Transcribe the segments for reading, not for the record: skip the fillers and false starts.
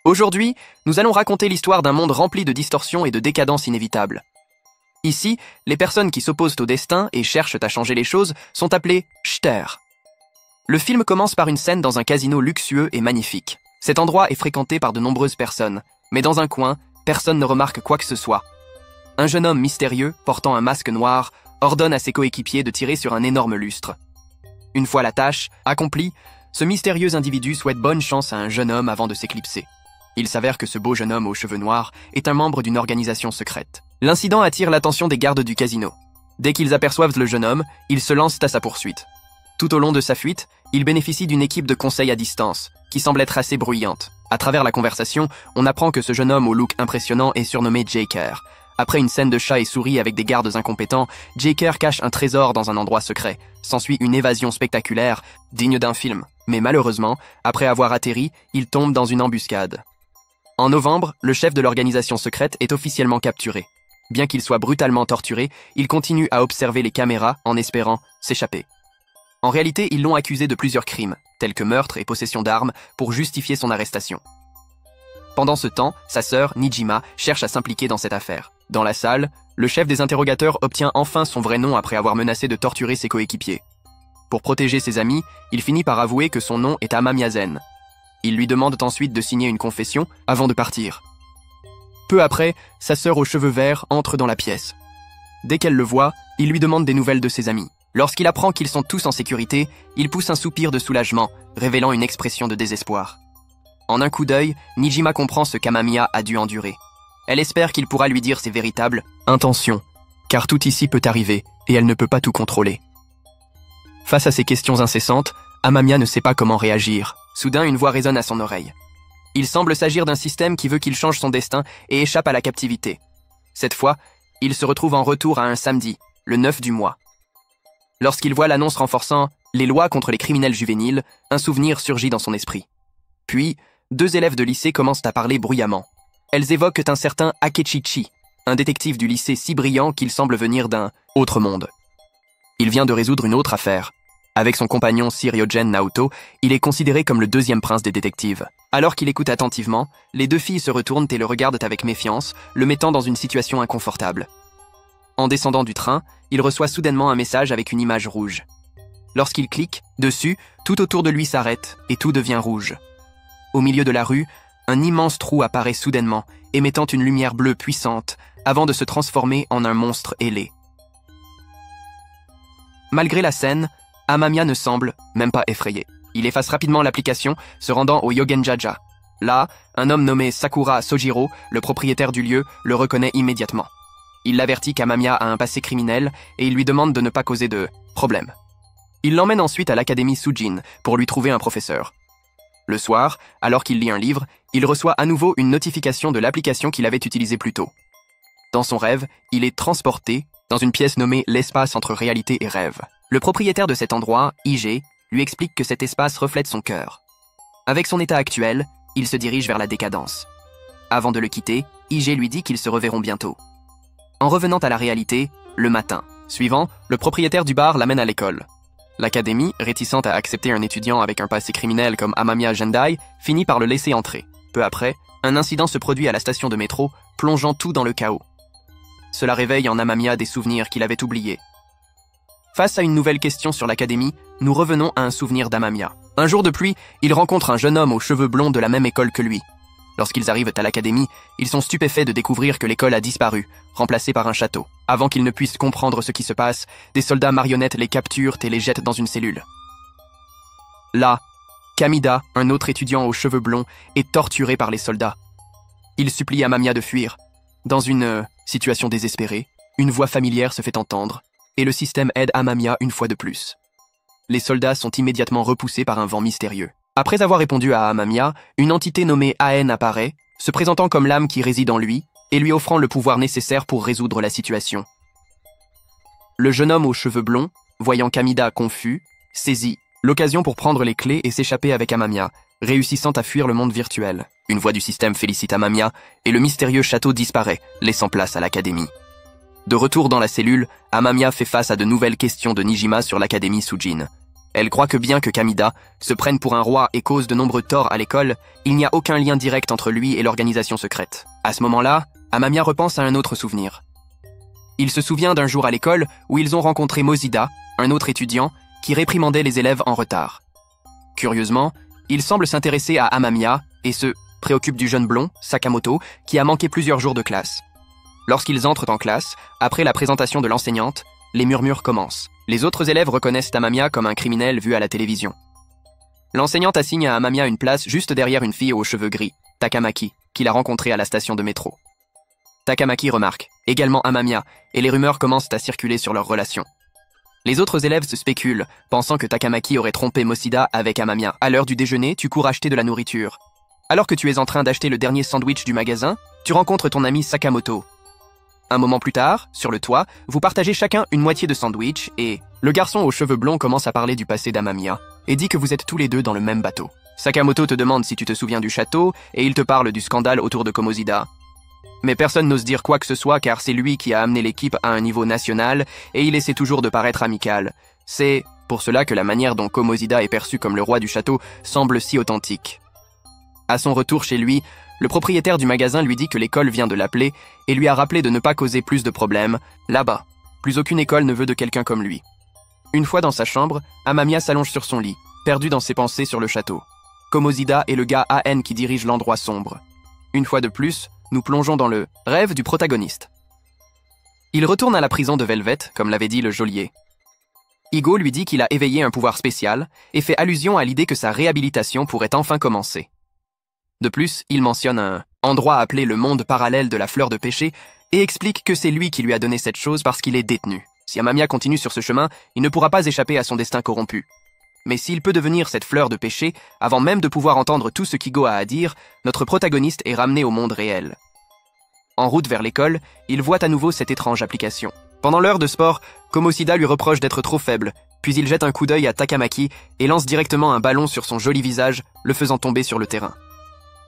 Aujourd'hui, nous allons raconter l'histoire d'un monde rempli de distorsions et de décadence inévitables. Ici, les personnes qui s'opposent au destin et cherchent à changer les choses sont appelées Shter. Le film commence par une scène dans un casino luxueux et magnifique. Cet endroit est fréquenté par de nombreuses personnes, mais dans un coin, personne ne remarque quoi que ce soit. Un jeune homme mystérieux, portant un masque noir, ordonne à ses coéquipiers de tirer sur un énorme lustre. Une fois la tâche accomplie, ce mystérieux individu souhaite bonne chance à un jeune homme avant de s'éclipser. Il s'avère que ce beau jeune homme aux cheveux noirs est un membre d'une organisation secrète. L'incident attire l'attention des gardes du casino. Dès qu'ils aperçoivent le jeune homme, ils se lancent à sa poursuite. Tout au long de sa fuite, il bénéficie d'une équipe de conseil à distance, qui semble être assez bruyante. À travers la conversation, on apprend que ce jeune homme au look impressionnant est surnommé Jaker. Après une scène de chat et souris avec des gardes incompétents, Jaker cache un trésor dans un endroit secret. S'ensuit une évasion spectaculaire, digne d'un film. Mais malheureusement, après avoir atterri, il tombe dans une embuscade. En novembre, le chef de l'organisation secrète est officiellement capturé. Bien qu'il soit brutalement torturé, il continue à observer les caméras en espérant s'échapper. En réalité, ils l'ont accusé de plusieurs crimes, tels que meurtre et possession d'armes, pour justifier son arrestation. Pendant ce temps, sa sœur, Nijima, cherche à s'impliquer dans cette affaire. Dans la salle, le chef des interrogateurs obtient enfin son vrai nom après avoir menacé de torturer ses coéquipiers. Pour protéger ses amis, il finit par avouer que son nom est Amamiya Zen. Ils lui demandent ensuite de signer une confession avant de partir. Peu après, sa sœur aux cheveux verts entre dans la pièce. Dès qu'elle le voit, il lui demande des nouvelles de ses amis. Lorsqu'il apprend qu'ils sont tous en sécurité, il pousse un soupir de soulagement, révélant une expression de désespoir. En un coup d'œil, Nijima comprend ce qu'Amamiya a dû endurer. Elle espère qu'il pourra lui dire ses véritables intentions, car tout ici peut arriver et elle ne peut pas tout contrôler. Face à ces questions incessantes, Amamiya ne sait pas comment réagir. Soudain, une voix résonne à son oreille. Il semble s'agir d'un système qui veut qu'il change son destin et échappe à la captivité. Cette fois, il se retrouve en retour à un samedi, le 9 du mois. Lorsqu'il voit l'annonce renforçant les lois contre les criminels juvéniles, un souvenir surgit dans son esprit. Puis, deux élèves de lycée commencent à parler bruyamment. Elles évoquent un certain Akechichi, un détective du lycée si brillant qu'il semble venir d'un autre monde. Il vient de résoudre une autre affaire. Avec son compagnon Ryogen Naoto, il est considéré comme le deuxième prince des détectives. Alors qu'il écoute attentivement, les deux filles se retournent et le regardent avec méfiance, le mettant dans une situation inconfortable. En descendant du train, il reçoit soudainement un message avec une image rouge. Lorsqu'il clique dessus, tout autour de lui s'arrête et tout devient rouge. Au milieu de la rue, un immense trou apparaît soudainement, émettant une lumière bleue puissante, avant de se transformer en un monstre ailé. Malgré la scène, Amamiya ne semble même pas effrayé. Il efface rapidement l'application, se rendant au Yogenjaja. Là, un homme nommé Sakura Sojiro, le propriétaire du lieu, le reconnaît immédiatement. Il l'avertit qu'Amamiya a un passé criminel et il lui demande de ne pas causer de problème. Il l'emmène ensuite à l'académie Sujin pour lui trouver un professeur. Le soir, alors qu'il lit un livre, il reçoit à nouveau une notification de l'application qu'il avait utilisée plus tôt. Dans son rêve, il est transporté dans une pièce nommée l'espace entre réalité et rêve. Le propriétaire de cet endroit, IG, lui explique que cet espace reflète son cœur. Avec son état actuel, il se dirige vers la décadence. Avant de le quitter, IG lui dit qu'ils se reverront bientôt. En revenant à la réalité, le matin suivant, le propriétaire du bar l'amène à l'école. L'académie, réticente à accepter un étudiant avec un passé criminel comme Amamiya Gendai, finit par le laisser entrer. Peu après, un incident se produit à la station de métro, plongeant tout dans le chaos. Cela réveille en Amamiya des souvenirs qu'il avait oubliés. Face à une nouvelle question sur l'académie, nous revenons à un souvenir d'Amamiya. Un jour de pluie, il rencontre un jeune homme aux cheveux blonds de la même école que lui. Lorsqu'ils arrivent à l'académie, ils sont stupéfaits de découvrir que l'école a disparu, remplacée par un château. Avant qu'ils ne puissent comprendre ce qui se passe, des soldats marionnettes les capturent et les jettent dans une cellule. Là, Kamida, un autre étudiant aux cheveux blonds, est torturé par les soldats. Il supplie Amamiya de fuir. Dans une situation désespérée, une voix familière se fait entendre, et le système aide Amamiya une fois de plus. Les soldats sont immédiatement repoussés par un vent mystérieux. Après avoir répondu à Amamiya, une entité nommée Aen apparaît, se présentant comme l'âme qui réside en lui, et lui offrant le pouvoir nécessaire pour résoudre la situation. Le jeune homme aux cheveux blonds, voyant Kamida confus, saisit l'occasion pour prendre les clés et s'échapper avec Amamiya, réussissant à fuir le monde virtuel. Une voix du système félicite Amamiya, et le mystérieux château disparaît, laissant place à l'académie. De retour dans la cellule, Amamiya fait face à de nouvelles questions de Nijima sur l'académie Sujin. Elle croit que bien que Kamida se prenne pour un roi et cause de nombreux torts à l'école, il n'y a aucun lien direct entre lui et l'organisation secrète. À ce moment-là, Amamiya repense à un autre souvenir. Il se souvient d'un jour à l'école où ils ont rencontré Mosida, un autre étudiant, qui réprimandait les élèves en retard. Curieusement, il semble s'intéresser à Amamiya et se préoccupe du jeune blond, Sakamoto, qui a manqué plusieurs jours de classe. Lorsqu'ils entrent en classe, après la présentation de l'enseignante, les murmures commencent. Les autres élèves reconnaissent Amamiya comme un criminel vu à la télévision. L'enseignante assigne à Amamiya une place juste derrière une fille aux cheveux gris, Takamaki, qu'il a rencontrée à la station de métro. Takamaki remarque, également Amamiya, et les rumeurs commencent à circuler sur leur relation. Les autres élèves se spéculent, pensant que Takamaki aurait trompé Mosida avec Amamiya. À l'heure du déjeuner, tu cours acheter de la nourriture. Alors que tu es en train d'acheter le dernier sandwich du magasin, tu rencontres ton ami Sakamoto. Un moment plus tard, sur le toit, vous partagez chacun une moitié de sandwich et le garçon aux cheveux blonds commence à parler du passé d'Amamiya et dit que vous êtes tous les deux dans le même bateau. Sakamoto te demande si tu te souviens du château et il te parle du scandale autour de Komosida. Mais personne n'ose dire quoi que ce soit car c'est lui qui a amené l'équipe à un niveau national et il essaie toujours de paraître amical. C'est pour cela que la manière dont Komosida est perçu comme le roi du château semble si authentique. À son retour chez lui, le propriétaire du magasin lui dit que l'école vient de l'appeler et lui a rappelé de ne pas causer plus de problèmes. Là-bas, plus aucune école ne veut de quelqu'un comme lui. Une fois dans sa chambre, Amamiya s'allonge sur son lit, perdu dans ses pensées sur le château. Komosida est le gars AN qui dirige l'endroit sombre. Une fois de plus, nous plongeons dans le rêve du protagoniste. Il retourne à la prison de Velvet, comme l'avait dit le geôlier. Igo lui dit qu'il a éveillé un pouvoir spécial et fait allusion à l'idée que sa réhabilitation pourrait enfin commencer. De plus, il mentionne un endroit appelé le monde parallèle de la fleur de péché et explique que c'est lui qui lui a donné cette chose parce qu'il est détenu. Si Amamiya continue sur ce chemin, il ne pourra pas échapper à son destin corrompu. Mais s'il peut devenir cette fleur de péché, avant même de pouvoir entendre tout ce qu'Igo a à dire, notre protagoniste est ramené au monde réel. En route vers l'école, il voit à nouveau cette étrange application. Pendant l'heure de sport, Komosida lui reproche d'être trop faible, puis il jette un coup d'œil à Takamaki et lance directement un ballon sur son joli visage, le faisant tomber sur le terrain.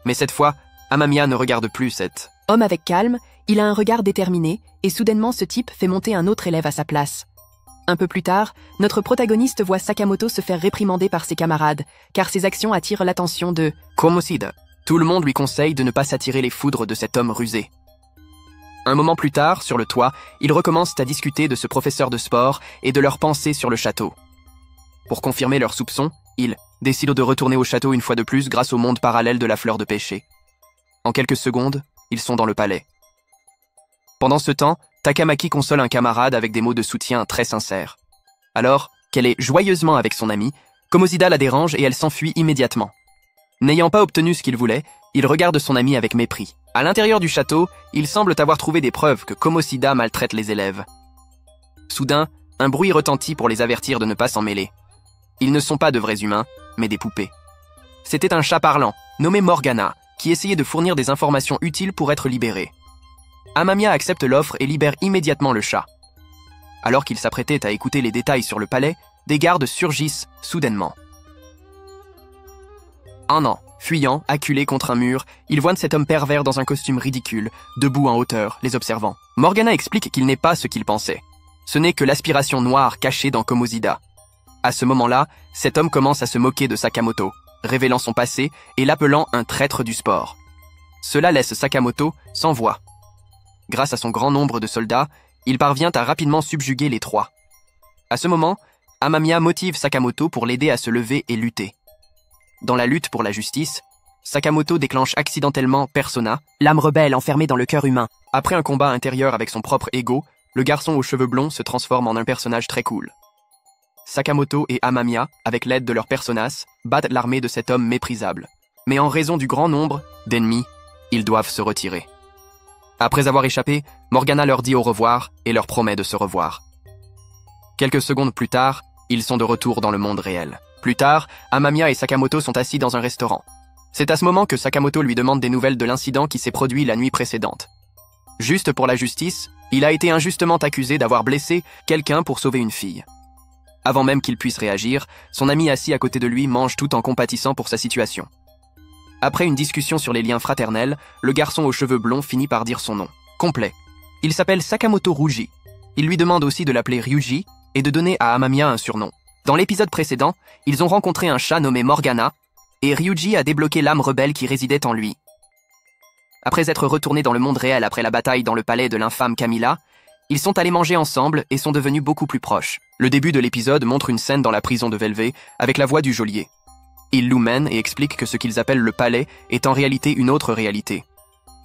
Mais cette fois, Amamiya ne regarde plus cet homme avec calme, il a un regard déterminé, et soudainement ce type fait monter un autre élève à sa place. Un peu plus tard, notre protagoniste voit Sakamoto se faire réprimander par ses camarades, car ses actions attirent l'attention de Komosida. Tout le monde lui conseille de ne pas s'attirer les foudres de cet homme rusé. Un moment plus tard, sur le toit, ils recommencent à discuter de ce professeur de sport et de leurs pensées sur le château. Pour confirmer leurs soupçons, ils décident de retourner au château une fois de plus grâce au monde parallèle de la fleur de péché. En quelques secondes, ils sont dans le palais. Pendant ce temps, Takamaki console un camarade avec des mots de soutien très sincères. Alors qu'elle est joyeusement avec son amie, Komosida la dérange et elle s'enfuit immédiatement. N'ayant pas obtenu ce qu'il voulait, il regarde son ami avec mépris. À l'intérieur du château, il semble avoir trouvé des preuves que Komosida maltraite les élèves. Soudain, un bruit retentit pour les avertir de ne pas s'en mêler. Ils ne sont pas de vrais humains, mais des poupées. C'était un chat parlant, nommé Morgana, qui essayait de fournir des informations utiles pour être libéré. Amamiya accepte l'offre et libère immédiatement le chat. Alors qu'il s'apprêtait à écouter les détails sur le palais, des gardes surgissent soudainement. Un an, fuyant, acculé contre un mur, il voit cet homme pervers dans un costume ridicule, debout en hauteur, les observant. Morgana explique qu'il n'est pas ce qu'il pensait. Ce n'est que l'aspiration noire cachée dans Komosida. À ce moment-là, cet homme commence à se moquer de Sakamoto, révélant son passé et l'appelant un traître du sport. Cela laisse Sakamoto sans voix. Grâce à son grand nombre de soldats, il parvient à rapidement subjuguer les trois. À ce moment, Amamiya motive Sakamoto pour l'aider à se lever et lutter. Dans la lutte pour la justice, Sakamoto déclenche accidentellement Persona, l'âme rebelle enfermée dans le cœur humain. Après un combat intérieur avec son propre ego, le garçon aux cheveux blonds se transforme en un personnage très cool. Sakamoto et Amamiya, avec l'aide de leurs personas, battent l'armée de cet homme méprisable. Mais en raison du grand nombre d'ennemis, ils doivent se retirer. Après avoir échappé, Morgana leur dit au revoir et leur promet de se revoir. Quelques secondes plus tard, ils sont de retour dans le monde réel. Plus tard, Amamiya et Sakamoto sont assis dans un restaurant. C'est à ce moment que Sakamoto lui demande des nouvelles de l'incident qui s'est produit la nuit précédente. Juste pour la justice, il a été injustement accusé d'avoir blessé quelqu'un pour sauver une fille. Avant même qu'il puisse réagir, son ami assis à côté de lui mange tout en compatissant pour sa situation. Après une discussion sur les liens fraternels, le garçon aux cheveux blonds finit par dire son nom complet. Il s'appelle Sakamoto Ruji. Il lui demande aussi de l'appeler Ryuji et de donner à Amamiya un surnom. Dans l'épisode précédent, ils ont rencontré un chat nommé Morgana, et Ryuji a débloqué l'âme rebelle qui résidait en lui. Après être retournés dans le monde réel après la bataille dans le palais de l'infâme Camilla, ils sont allés manger ensemble et sont devenus beaucoup plus proches. Le début de l'épisode montre une scène dans la prison de Velvet avec la voix du geôlier. Il l'oumène et explique que ce qu'ils appellent le palais est en réalité une autre réalité.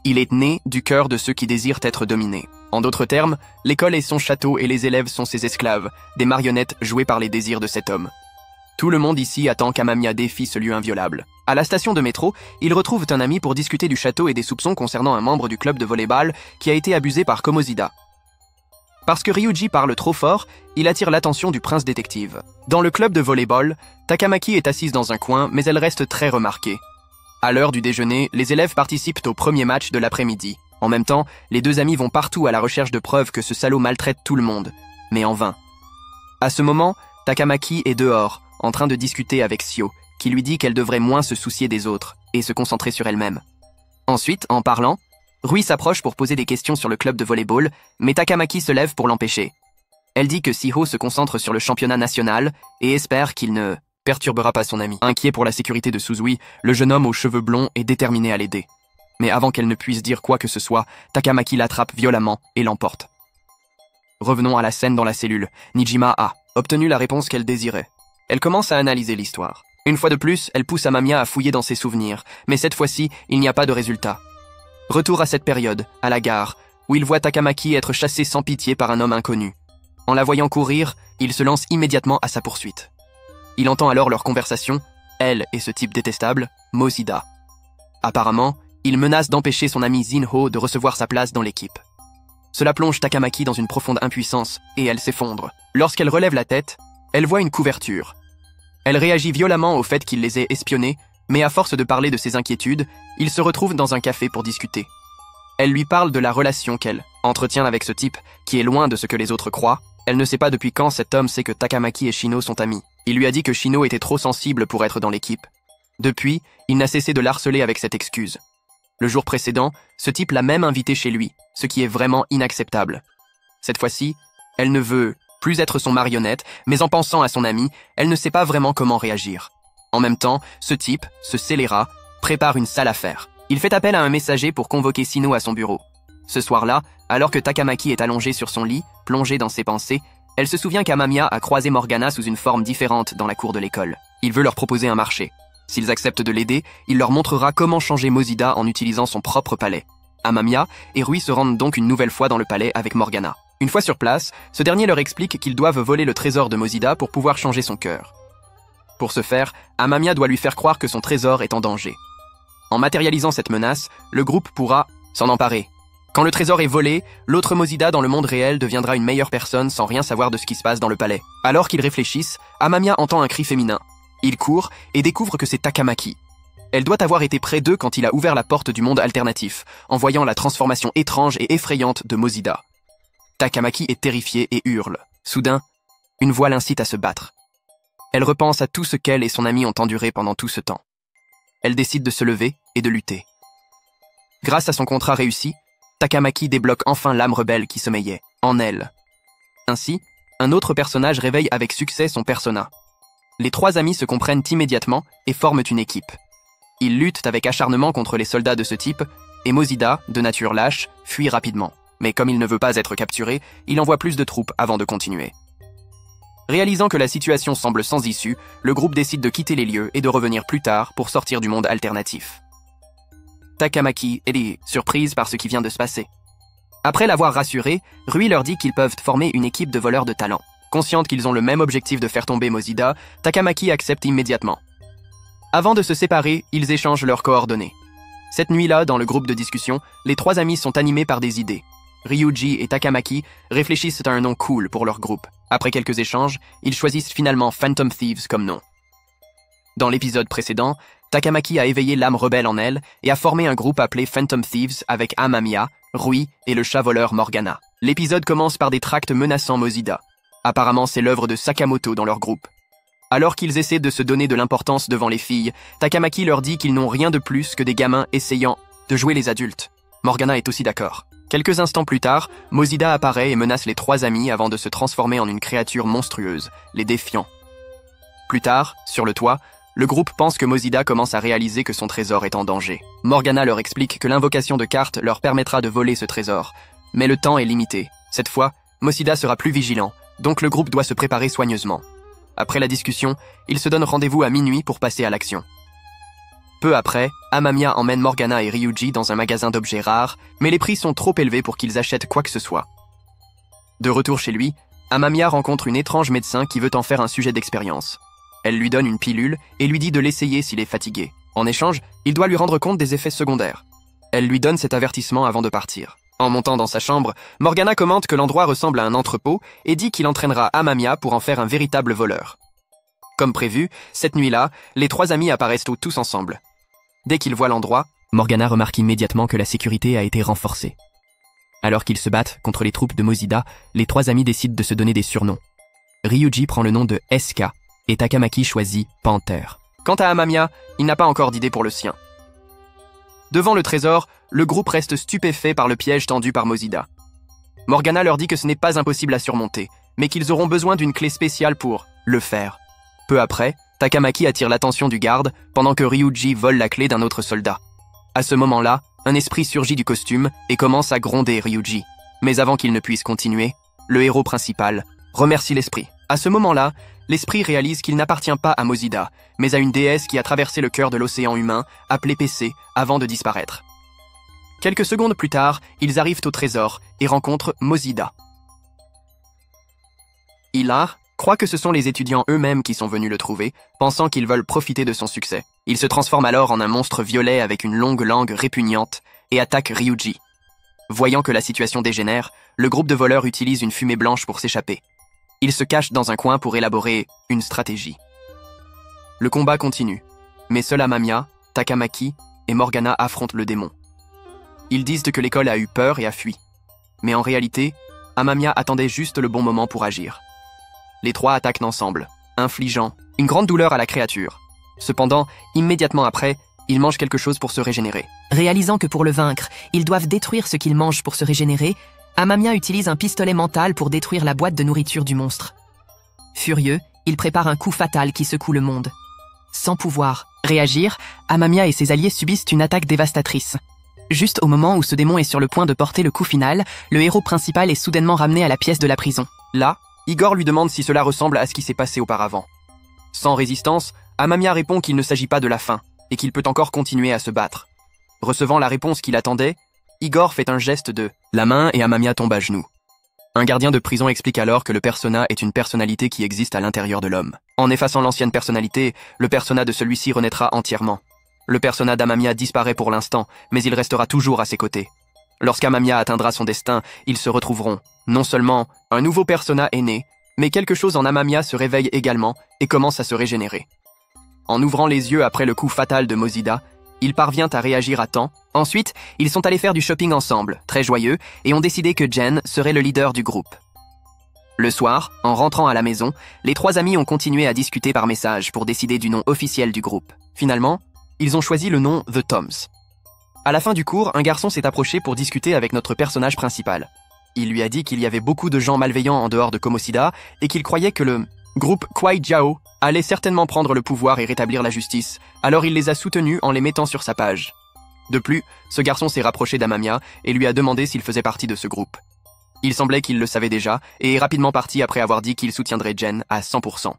Il est né du cœur de ceux qui désirent être dominés. En d'autres termes, l'école est son château et les élèves sont ses esclaves, des marionnettes jouées par les désirs de cet homme. Tout le monde ici attend qu'Amamiya défie ce lieu inviolable. À la station de métro, ils retrouvent un ami pour discuter du château et des soupçons concernant un membre du club de volleyball qui a été abusé par Komozida. Parce que Ryuji parle trop fort, il attire l'attention du prince détective. Dans le club de volleyball, Takamaki est assise dans un coin, mais elle reste très remarquée. À l'heure du déjeuner, les élèves participent au premier match de l'après-midi. En même temps, les deux amis vont partout à la recherche de preuves que ce salaud maltraite tout le monde, mais en vain. À ce moment, Takamaki est dehors, en train de discuter avec Sio, qui lui dit qu'elle devrait moins se soucier des autres et se concentrer sur elle-même. Ensuite, en parlant, Rui s'approche pour poser des questions sur le club de volleyball, mais Takamaki se lève pour l'empêcher. Elle dit que Siho se concentre sur le championnat national et espère qu'il ne perturbera pas son ami. Inquiet pour la sécurité de Suzui, le jeune homme aux cheveux blonds est déterminé à l'aider. Mais avant qu'elle ne puisse dire quoi que ce soit, Takamaki l'attrape violemment et l'emporte. Revenons à la scène dans la cellule. Nijima a obtenu la réponse qu'elle désirait. Elle commence à analyser l'histoire. Une fois de plus, elle pousse Amamiya à fouiller dans ses souvenirs, mais cette fois-ci, il n'y a pas de résultat. Retour à cette période, à la gare, où il voit Takamaki être chassé sans pitié par un homme inconnu. En la voyant courir, il se lance immédiatement à sa poursuite. Il entend alors leur conversation, elle et ce type détestable, Mosida. Apparemment, il menace d'empêcher son ami Zinho de recevoir sa place dans l'équipe. Cela plonge Takamaki dans une profonde impuissance, et elle s'effondre. Lorsqu'elle relève la tête, elle voit une couverture. Elle réagit violemment au fait qu'il les ait espionnés, mais à force de parler de ses inquiétudes, ils se retrouvent dans un café pour discuter. Elle lui parle de la relation qu'elle entretient avec ce type, qui est loin de ce que les autres croient. Elle ne sait pas depuis quand cet homme sait que Takamaki et Shino sont amis. Il lui a dit que Shino était trop sensible pour être dans l'équipe. Depuis, il n'a cessé de l'harceler avec cette excuse. Le jour précédent, ce type l'a même invité chez lui, ce qui est vraiment inacceptable. Cette fois-ci, elle ne veut plus être son marionnette, mais en pensant à son ami, elle ne sait pas vraiment comment réagir. En même temps, ce type, ce scélérat, prépare une sale affaire. Il fait appel à un messager pour convoquer Sino à son bureau. Ce soir-là, alors que Takamaki est allongé sur son lit, plongé dans ses pensées, elle se souvient qu'Amamiya a croisé Morgana sous une forme différente dans la cour de l'école. Il veut leur proposer un marché. S'ils acceptent de l'aider, il leur montrera comment changer Mosida en utilisant son propre palais. Amamiya et Rui se rendent donc une nouvelle fois dans le palais avec Morgana. Une fois sur place, ce dernier leur explique qu'ils doivent voler le trésor de Mosida pour pouvoir changer son cœur. Pour ce faire, Amamiya doit lui faire croire que son trésor est en danger. En matérialisant cette menace, le groupe pourra s'en emparer. Quand le trésor est volé, l'autre Mosida dans le monde réel deviendra une meilleure personne sans rien savoir de ce qui se passe dans le palais. Alors qu'ils réfléchissent, Amamiya entend un cri féminin. Il court et découvre que c'est Takamaki. Elle doit avoir été près d'eux quand il a ouvert la porte du monde alternatif, en voyant la transformation étrange et effrayante de Mosida. Takamaki est terrifiée et hurle. Soudain, une voix l'incite à se battre. Elle repense à tout ce qu'elle et son ami ont enduré pendant tout ce temps. Elle décide de se lever et de lutter. Grâce à son contrat réussi, Takamaki débloque enfin l'âme rebelle qui sommeillait en elle. Ainsi, un autre personnage réveille avec succès son persona. Les trois amis se comprennent immédiatement et forment une équipe. Ils luttent avec acharnement contre les soldats de ce type, et Mosida, de nature lâche, fuit rapidement. Mais comme il ne veut pas être capturé, il envoie plus de troupes avant de continuer. Réalisant que la situation semble sans issue, le groupe décide de quitter les lieux et de revenir plus tard pour sortir du monde alternatif. Takamaki est surprise par ce qui vient de se passer. Après l'avoir rassuré, Rui leur dit qu'ils peuvent former une équipe de voleurs de talent. Consciente qu'ils ont le même objectif de faire tomber Mosida, Takamaki accepte immédiatement. Avant de se séparer, ils échangent leurs coordonnées. Cette nuit-là, dans le groupe de discussion, les trois amis sont animés par des idées. Ryuji et Takamaki réfléchissent à un nom cool pour leur groupe. Après quelques échanges, ils choisissent finalement Phantom Thieves comme nom. Dans l'épisode précédent, Takamaki a éveillé l'âme rebelle en elle et a formé un groupe appelé Phantom Thieves avec Amamiya, Rui et le chat voleur Morgana. L'épisode commence par des tracts menaçant Mosida. Apparemment, c'est l'œuvre de Sakamoto dans leur groupe. Alors qu'ils essaient de se donner de l'importance devant les filles, Takamaki leur dit qu'ils n'ont rien de plus que des gamins essayant de jouer les adultes. Morgana est aussi d'accord. Quelques instants plus tard, Mosida apparaît et menace les trois amis avant de se transformer en une créature monstrueuse, les défiant. Plus tard, sur le toit, le groupe pense que Mosida commence à réaliser que son trésor est en danger. Morgana leur explique que l'invocation de cartes leur permettra de voler ce trésor. Mais le temps est limité. Cette fois, Mosida sera plus vigilant, donc le groupe doit se préparer soigneusement. Après la discussion, ils se donnent rendez-vous à minuit pour passer à l'action. Peu après, Amamiya emmène Morgana et Ryuji dans un magasin d'objets rares, mais les prix sont trop élevés pour qu'ils achètent quoi que ce soit. De retour chez lui, Amamiya rencontre une étrange médecin qui veut en faire un sujet d'expérience. Elle lui donne une pilule et lui dit de l'essayer s'il est fatigué. En échange, il doit lui rendre compte des effets secondaires. Elle lui donne cet avertissement avant de partir. En montant dans sa chambre, Morgana commente que l'endroit ressemble à un entrepôt et dit qu'il entraînera Amamiya pour en faire un véritable voleur. Comme prévu, cette nuit-là, les trois amis apparaissent tous ensemble. Dès qu'ils voient l'endroit, Morgana remarque immédiatement que la sécurité a été renforcée. Alors qu'ils se battent contre les troupes de Mosida, les trois amis décident de se donner des surnoms. Ryuji prend le nom de SK et Takamaki choisit Panther. Quant à Amamiya, il n'a pas encore d'idée pour le sien. Devant le trésor, le groupe reste stupéfait par le piège tendu par Mosida. Morgana leur dit que ce n'est pas impossible à surmonter, mais qu'ils auront besoin d'une clé spéciale pour le faire. Peu après, Takamaki attire l'attention du garde pendant que Ryuji vole la clé d'un autre soldat. À ce moment-là, un esprit surgit du costume et commence à gronder Ryuji. Mais avant qu'il ne puisse continuer, le héros principal remercie l'esprit. À ce moment-là, l'esprit réalise qu'il n'appartient pas à Mosida, mais à une déesse qui a traversé le cœur de l'océan humain, appelée PC, avant de disparaître. Quelques secondes plus tard, ils arrivent au trésor et rencontrent Mosida. Hilar croit que ce sont les étudiants eux-mêmes qui sont venus le trouver, pensant qu'ils veulent profiter de son succès. Il se transforme alors en un monstre violet avec une longue langue répugnante et attaque Ryuji. Voyant que la situation dégénère, le groupe de voleurs utilise une fumée blanche pour s'échapper. Ils se cachent dans un coin pour élaborer une stratégie. Le combat continue, mais seul Amamiya, Takamaki et Morgana affrontent le démon. Ils disent que l'école a eu peur et a fui. Mais en réalité, Amamiya attendait juste le bon moment pour agir. Les trois attaquent ensemble, infligeant une grande douleur à la créature. Cependant, immédiatement après, ils mangent quelque chose pour se régénérer. Réalisant que pour le vaincre, ils doivent détruire ce qu'ils mangent pour se régénérer, Amamiya utilise un pistolet mental pour détruire la boîte de nourriture du monstre. Furieux, il prépare un coup fatal qui secoue le monde. Sans pouvoir réagir, Amamiya et ses alliés subissent une attaque dévastatrice. Juste au moment où ce démon est sur le point de porter le coup final, le héros principal est soudainement ramené à la pièce de la prison. Là, Igor lui demande si cela ressemble à ce qui s'est passé auparavant. Sans résistance, Amamiya répond qu'il ne s'agit pas de la fin et qu'il peut encore continuer à se battre. Recevant la réponse qu'il attendait, Igor fait un geste de la main et Amamiya tombe à genoux. Un gardien de prison explique alors que le persona est une personnalité qui existe à l'intérieur de l'homme. En effaçant l'ancienne personnalité, le persona de celui-ci renaîtra entièrement. Le persona d'Amamiya disparaît pour l'instant, mais il restera toujours à ses côtés. Lorsqu'Amamiya atteindra son destin, ils se retrouveront. Non seulement un nouveau persona est né, mais quelque chose en Amamiya se réveille également et commence à se régénérer. En ouvrant les yeux après le coup fatal de Mosida, il parvient à réagir à temps. Ensuite, ils sont allés faire du shopping ensemble, très joyeux, et ont décidé que Jen serait le leader du groupe. Le soir, en rentrant à la maison, les trois amis ont continué à discuter par message pour décider du nom officiel du groupe. Finalement, ils ont choisi le nom The Toms. À la fin du cours, un garçon s'est approché pour discuter avec notre personnage principal. Il lui a dit qu'il y avait beaucoup de gens malveillants en dehors de Komosida et qu'il croyait que le groupe Kwai Jiao allait certainement prendre le pouvoir et rétablir la justice, alors il les a soutenus en les mettant sur sa page. De plus, ce garçon s'est rapproché d'Amamiya et lui a demandé s'il faisait partie de ce groupe. Il semblait qu'il le savait déjà et est rapidement parti après avoir dit qu'il soutiendrait Jen à 100%.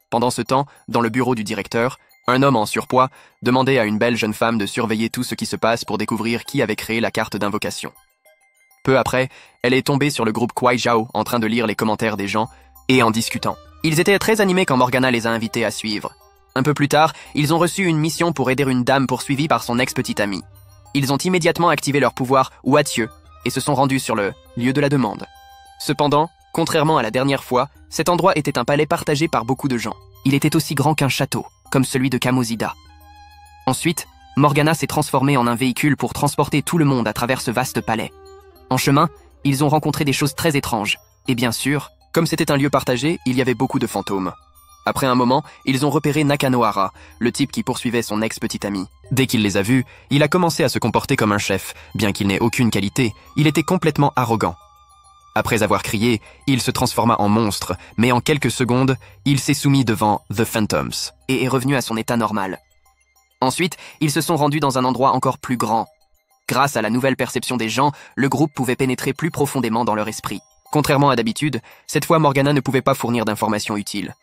Pendant ce temps, dans le bureau du directeur, un homme en surpoids demandait à une belle jeune femme de surveiller tout ce qui se passe pour découvrir qui avait créé la carte d'invocation. Peu après, elle est tombée sur le groupe Kwai Jiao en train de lire les commentaires des gens et en discutant. Ils étaient très animés quand Morgana les a invités à suivre. Un peu plus tard, ils ont reçu une mission pour aider une dame poursuivie par son ex-petite amie. Ils ont immédiatement activé leur pouvoir Ouatieu et se sont rendus sur le lieu de la demande. Cependant, contrairement à la dernière fois, cet endroit était un palais partagé par beaucoup de gens. Il était aussi grand qu'un château, comme celui de Kamosida. Ensuite, Morgana s'est transformée en un véhicule pour transporter tout le monde à travers ce vaste palais. En chemin, ils ont rencontré des choses très étranges. Et bien sûr, comme c'était un lieu partagé, il y avait beaucoup de fantômes. Après un moment, ils ont repéré Nakanohara, le type qui poursuivait son ex-petite amie. Dès qu'il les a vus, il a commencé à se comporter comme un chef. Bien qu'il n'ait aucune qualité, il était complètement arrogant. Après avoir crié, il se transforma en monstre, mais en quelques secondes, il s'est soumis devant The Phantoms et est revenu à son état normal. Ensuite, ils se sont rendus dans un endroit encore plus grand. Grâce à la nouvelle perception des gens, le groupe pouvait pénétrer plus profondément dans leur esprit. Contrairement à d'habitude, cette fois Morgana ne pouvait pas fournir d'informations utiles.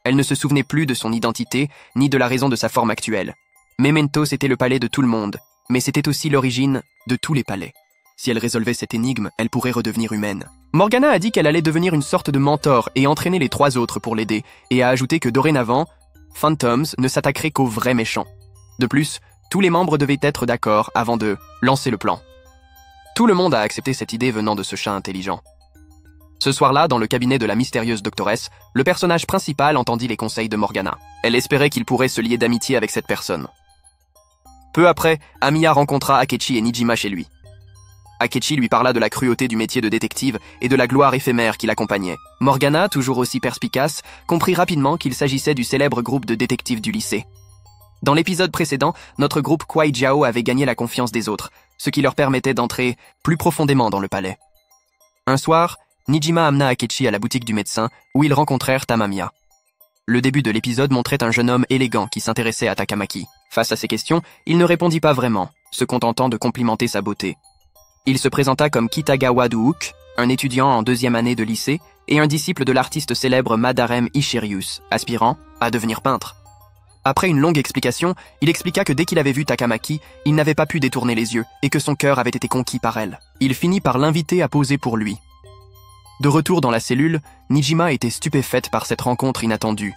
Elle ne se souvenait plus de son identité, ni de la raison de sa forme actuelle. Mementos était le palais de tout le monde, mais c'était aussi l'origine de tous les palais. Si elle résolvait cette énigme, elle pourrait redevenir humaine. Morgana a dit qu'elle allait devenir une sorte de mentor et entraîner les 3 autres pour l'aider, et a ajouté que dorénavant, Phantoms ne s'attaquerait qu'aux vrais méchants. De plus, tous les membres devaient être d'accord avant de lancer le plan. Tout le monde a accepté cette idée venant de ce chat intelligent. Ce soir-là, dans le cabinet de la mystérieuse doctoresse, le personnage principal entendit les conseils de Morgana. Elle espérait qu'il pourrait se lier d'amitié avec cette personne. Peu après, Amiya rencontra Akechi et Nijima chez lui. Akechi lui parla de la cruauté du métier de détective et de la gloire éphémère qui l'accompagnait. Morgana, toujours aussi perspicace, comprit rapidement qu'il s'agissait du célèbre groupe de détectives du lycée. Dans l'épisode précédent, notre groupe Kwai Jiao avait gagné la confiance des autres, ce qui leur permettait d'entrer plus profondément dans le palais. Un soir, Nijima amena Akechi à la boutique du médecin, où ils rencontrèrent Tamamiya. Le début de l'épisode montrait un jeune homme élégant qui s'intéressait à Takamaki. Face à ses questions, il ne répondit pas vraiment, se contentant de complimenter sa beauté. Il se présenta comme Kitagawa Duuk, un étudiant en 2e année de lycée, et un disciple de l'artiste célèbre Madarem Ishirius, aspirant à devenir peintre. Après une longue explication, il expliqua que dès qu'il avait vu Takamaki, il n'avait pas pu détourner les yeux, et que son cœur avait été conquis par elle. Il finit par l'inviter à poser pour lui. De retour dans la cellule, Nijima était stupéfaite par cette rencontre inattendue.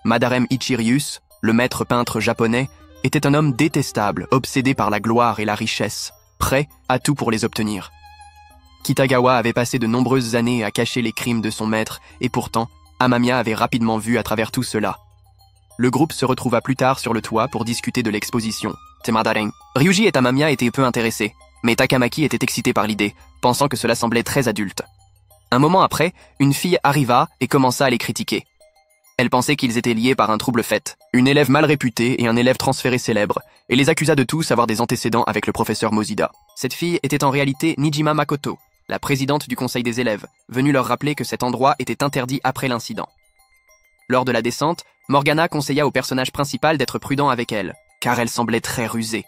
Madarem Ichirius, le maître peintre japonais, était un homme détestable, obsédé par la gloire et la richesse, prêt à tout pour les obtenir. Kitagawa avait passé de nombreuses années à cacher les crimes de son maître, et pourtant, Amamiya avait rapidement vu à travers tout cela. Le groupe se retrouva plus tard sur le toit pour discuter de l'exposition. Temadareng. Ryuji et Amamiya étaient peu intéressés, mais Takamaki était excité par l'idée, pensant que cela semblait très adulte. Un moment après, une fille arriva et commença à les critiquer. Elle pensait qu'ils étaient liés par un trouble fait, une élève mal réputée et un élève transféré célèbre, et les accusa de tous avoir des antécédents avec le professeur Mosida. Cette fille était en réalité Nijima Makoto, la présidente du conseil des élèves, venue leur rappeler que cet endroit était interdit après l'incident. Lors de la descente, Morgana conseilla au personnage principal d'être prudent avec elle, car elle semblait très rusée.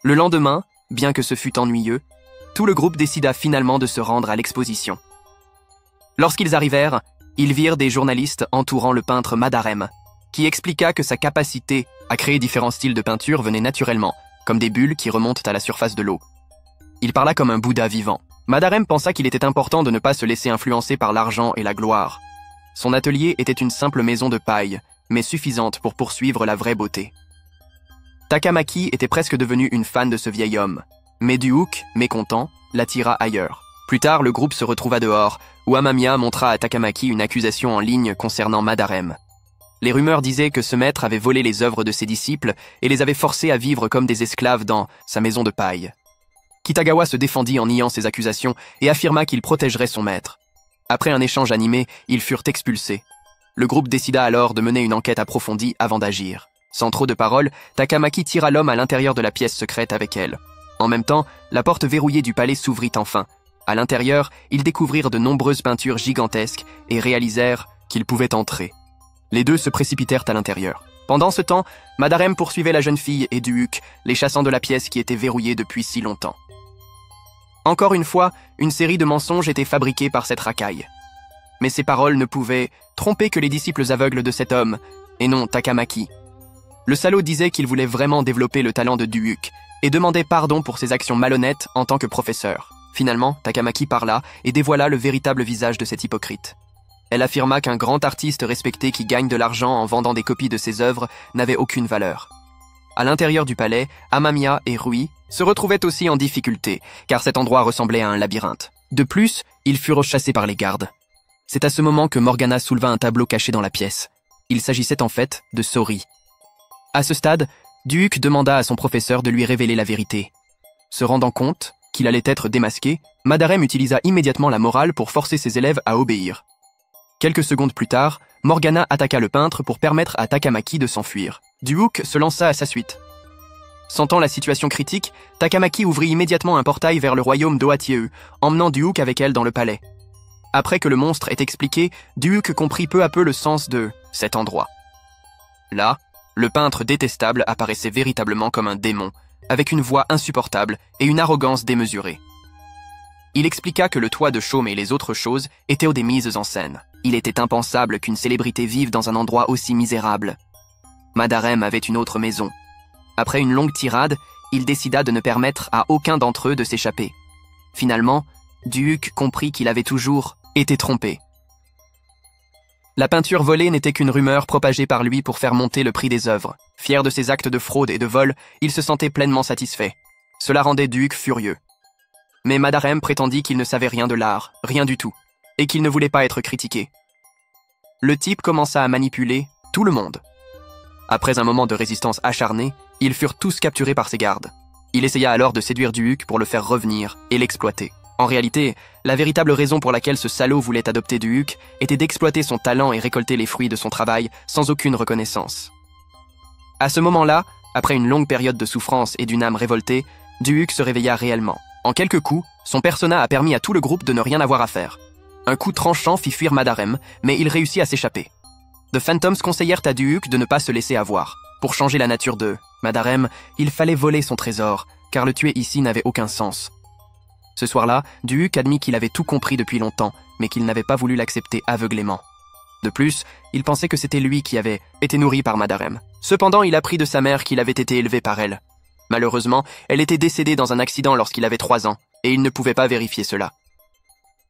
Le lendemain, bien que ce fût ennuyeux, tout le groupe décida finalement de se rendre à l'exposition. Lorsqu'ils arrivèrent, ils virent des journalistes entourant le peintre Madarem, qui expliqua que sa capacité à créer différents styles de peinture venait naturellement, comme des bulles qui remontent à la surface de l'eau. Il parla comme un Bouddha vivant. Madarem pensa qu'il était important de ne pas se laisser influencer par l'argent et la gloire. Son atelier était une simple maison de paille, mais suffisante pour poursuivre la vraie beauté. Takamaki était presque devenu une fan de ce vieil homme, mais Duuk, mécontent, l'attira ailleurs. Plus tard, le groupe se retrouva dehors, où Amamiya montra à Takamaki une accusation en ligne concernant Madarem. Les rumeurs disaient que ce maître avait volé les œuvres de ses disciples et les avait forcés à vivre comme des esclaves dans sa maison de paille. Kitagawa se défendit en niant ces accusations et affirma qu'il protégerait son maître. Après un échange animé, ils furent expulsés. Le groupe décida alors de mener une enquête approfondie avant d'agir. Sans trop de paroles, Takamaki tira l'homme à l'intérieur de la pièce secrète avec elle. En même temps, la porte verrouillée du palais s'ouvrit enfin. À l'intérieur, ils découvrirent de nombreuses peintures gigantesques et réalisèrent qu'ils pouvaient entrer. Les deux se précipitèrent à l'intérieur. Pendant ce temps, Madarem poursuivait la jeune fille et Duuk, les chassant de la pièce qui était verrouillée depuis si longtemps. Encore une fois, une série de mensonges était fabriquée par cette racaille. Mais ces paroles ne pouvaient tromper que les disciples aveugles de cet homme, et non Takamaki. Le salaud disait qu'il voulait vraiment développer le talent de Duuk, et demandait pardon pour ses actions malhonnêtes en tant que professeur. Finalement, Takamaki parla et dévoila le véritable visage de cet hypocrite. Elle affirma qu'un grand artiste respecté qui gagne de l'argent en vendant des copies de ses œuvres n'avait aucune valeur. À l'intérieur du palais, Amamiya et Rui se retrouvaient aussi en difficulté, car cet endroit ressemblait à un labyrinthe. De plus, ils furent chassés par les gardes. C'est à ce moment que Morgana souleva un tableau caché dans la pièce. Il s'agissait en fait de Sori. À ce stade, Duuk demanda à son professeur de lui révéler la vérité. Se rendant compte qu'il allait être démasqué, Madarem utilisa immédiatement la morale pour forcer ses élèves à obéir. Quelques secondes plus tard, Morgana attaqua le peintre pour permettre à Takamaki de s'enfuir. Duuk se lança à sa suite. Sentant la situation critique, Takamaki ouvrit immédiatement un portail vers le royaume d'Ohatieu, emmenant Duhuk avec elle dans le palais. Après que le monstre ait expliqué, Duhuk comprit peu à peu le sens de cet endroit. Là, le peintre détestable apparaissait véritablement comme un démon, avec une voix insupportable et une arrogance démesurée. Il expliqua que le toit de chaume et les autres choses étaient des mises en scène. Il était impensable qu'une célébrité vive dans un endroit aussi misérable. Madarem avait une autre maison. Après une longue tirade, il décida de ne permettre à aucun d'entre eux de s'échapper. Finalement, Duhuk comprit qu'il avait toujours été trompé. La peinture volée n'était qu'une rumeur propagée par lui pour faire monter le prix des œuvres. Fier de ses actes de fraude et de vol, il se sentait pleinement satisfait. Cela rendait Duhuk furieux. Mais Madarem prétendit qu'il ne savait rien de l'art, rien du tout, et qu'il ne voulait pas être critiqué. Le type commença à manipuler tout le monde. Après un moment de résistance acharnée, ils furent tous capturés par ses gardes. Il essaya alors de séduire Duhuk pour le faire revenir et l'exploiter. En réalité, la véritable raison pour laquelle ce salaud voulait adopter Duhuk était d'exploiter son talent et récolter les fruits de son travail sans aucune reconnaissance. À ce moment-là, après une longue période de souffrance et d'une âme révoltée, Duhuk se réveilla réellement. En quelques coups, son persona a permis à tout le groupe de ne rien avoir à faire. Un coup tranchant fit fuir Madarem, mais il réussit à s'échapper. The Phantoms conseillèrent à Duhuk de ne pas se laisser avoir. Pour changer la nature de Madarem, il fallait voler son trésor, car le tuer ici n'avait aucun sens. Ce soir-là, Duhuk admit qu'il avait tout compris depuis longtemps, mais qu'il n'avait pas voulu l'accepter aveuglément. De plus, il pensait que c'était lui qui avait été nourri par Madarem. Cependant, il apprit de sa mère qu'il avait été élevé par elle. Malheureusement, elle était décédée dans un accident lorsqu'il avait 3 ans, et il ne pouvait pas vérifier cela.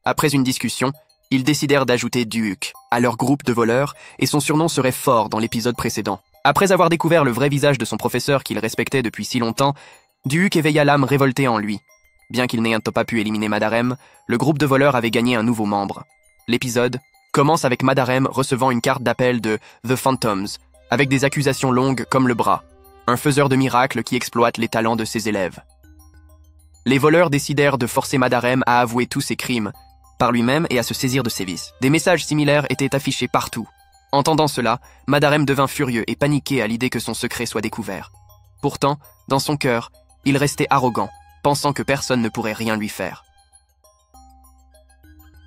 Après une discussion, ils décidèrent d'ajouter Duhuk à leur groupe de voleurs, et son surnom serait fort dans l'épisode précédent. Après avoir découvert le vrai visage de son professeur qu'il respectait depuis si longtemps, Duhuk éveilla l'âme révoltée en lui. Bien qu'il n'ait pas pu éliminer Madarem, le groupe de voleurs avait gagné un nouveau membre. L'épisode commence avec Madarem recevant une carte d'appel de The Phantoms, avec des accusations longues comme le bras, un faiseur de miracles qui exploite les talents de ses élèves. Les voleurs décidèrent de forcer Madarem à avouer tous ses crimes, par lui-même et à se saisir de ses vices. Des messages similaires étaient affichés partout. Entendant cela, Madarem devint furieux et paniqué à l'idée que son secret soit découvert. Pourtant, dans son cœur, il restait arrogant, pensant que personne ne pourrait rien lui faire.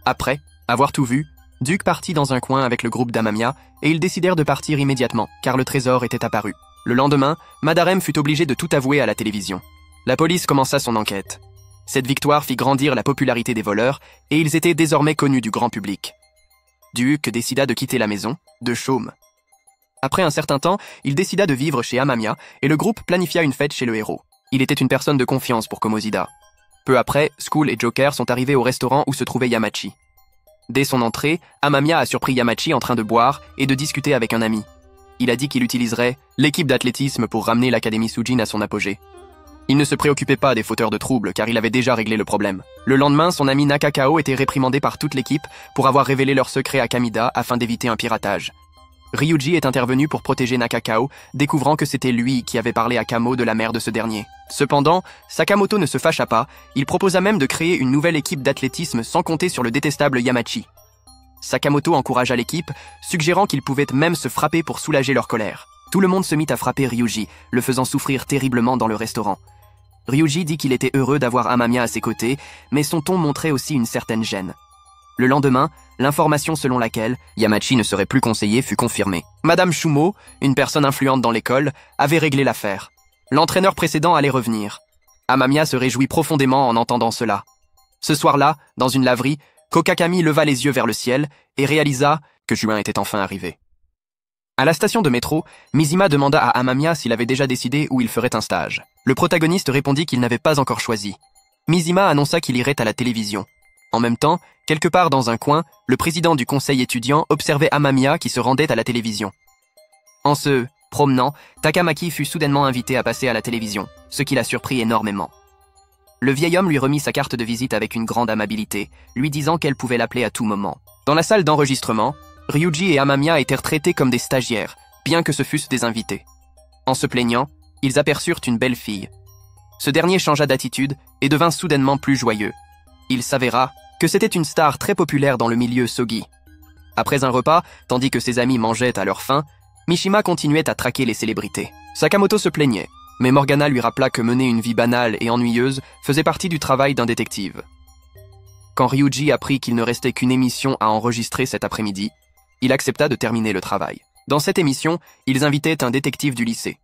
Après avoir tout vu, Duhuk partit dans un coin avec le groupe d'Amamiya et ils décidèrent de partir immédiatement, car le trésor était apparu. Le lendemain, Madarem fut obligé de tout avouer à la télévision. La police commença son enquête. Cette victoire fit grandir la popularité des voleurs et ils étaient désormais connus du grand public. Duhuk décida de quitter la maison, de chaume. Après un certain temps, il décida de vivre chez Amamiya et le groupe planifia une fête chez le héros. Il était une personne de confiance pour Komosida. Peu après, Skull et Joker sont arrivés au restaurant où se trouvait Yamachi. Dès son entrée, Amamiya a surpris Yamachi en train de boire et de discuter avec un ami. Il a dit qu'il utiliserait l'équipe d'athlétisme pour ramener l'Académie Sujin à son apogée. Il ne se préoccupait pas des fauteurs de troubles car il avait déjà réglé le problème. Le lendemain, son ami Nakakao était réprimandé par toute l'équipe pour avoir révélé leur secret à Kamida afin d'éviter un piratage. Ryuji est intervenu pour protéger Nakakao, découvrant que c'était lui qui avait parlé à Kamo de la mère de ce dernier. Cependant, Sakamoto ne se fâcha pas, il proposa même de créer une nouvelle équipe d'athlétisme sans compter sur le détestable Yamachi. Sakamoto encouragea l'équipe, suggérant qu'ils pouvaient même se frapper pour soulager leur colère. Tout le monde se mit à frapper Ryuji, le faisant souffrir terriblement dans le restaurant. Ryuji dit qu'il était heureux d'avoir Amamiya à ses côtés, mais son ton montrait aussi une certaine gêne. Le lendemain, l'information selon laquelle Yamachi ne serait plus conseillé fut confirmée. Madame Shumo, une personne influente dans l'école, avait réglé l'affaire. L'entraîneur précédent allait revenir. Amamiya se réjouit profondément en entendant cela. Ce soir-là, dans une laverie, Kokakami leva les yeux vers le ciel et réalisa que juin était enfin arrivé. À la station de métro, Mizima demanda à Amamiya s'il avait déjà décidé où il ferait un stage. Le protagoniste répondit qu'il n'avait pas encore choisi. Mizima annonça qu'il irait à la télévision. En même temps, quelque part dans un coin, le président du conseil étudiant observait Amamiya qui se rendait à la télévision. En se promenant, Takamaki fut soudainement invité à passer à la télévision, ce qui la surprit énormément. Le vieil homme lui remit sa carte de visite avec une grande amabilité, lui disant qu'elle pouvait l'appeler à tout moment. Dans la salle d'enregistrement, Ryuji et Amamiya étaient traités comme des stagiaires, bien que ce fussent des invités. En se plaignant, ils aperçurent une belle fille. Ce dernier changea d'attitude et devint soudainement plus joyeux. Il s'avéra que c'était une star très populaire dans le milieu Sogi. Après un repas, tandis que ses amis mangeaient à leur faim, Mishima continuait à traquer les célébrités. Sakamoto se plaignait. Mais Morgana lui rappela que mener une vie banale et ennuyeuse faisait partie du travail d'un détective. Quand Ryuji apprit qu'il ne restait qu'une émission à enregistrer cet après-midi, il accepta de terminer le travail. Dans cette émission, ils invitaient un détective du lycée.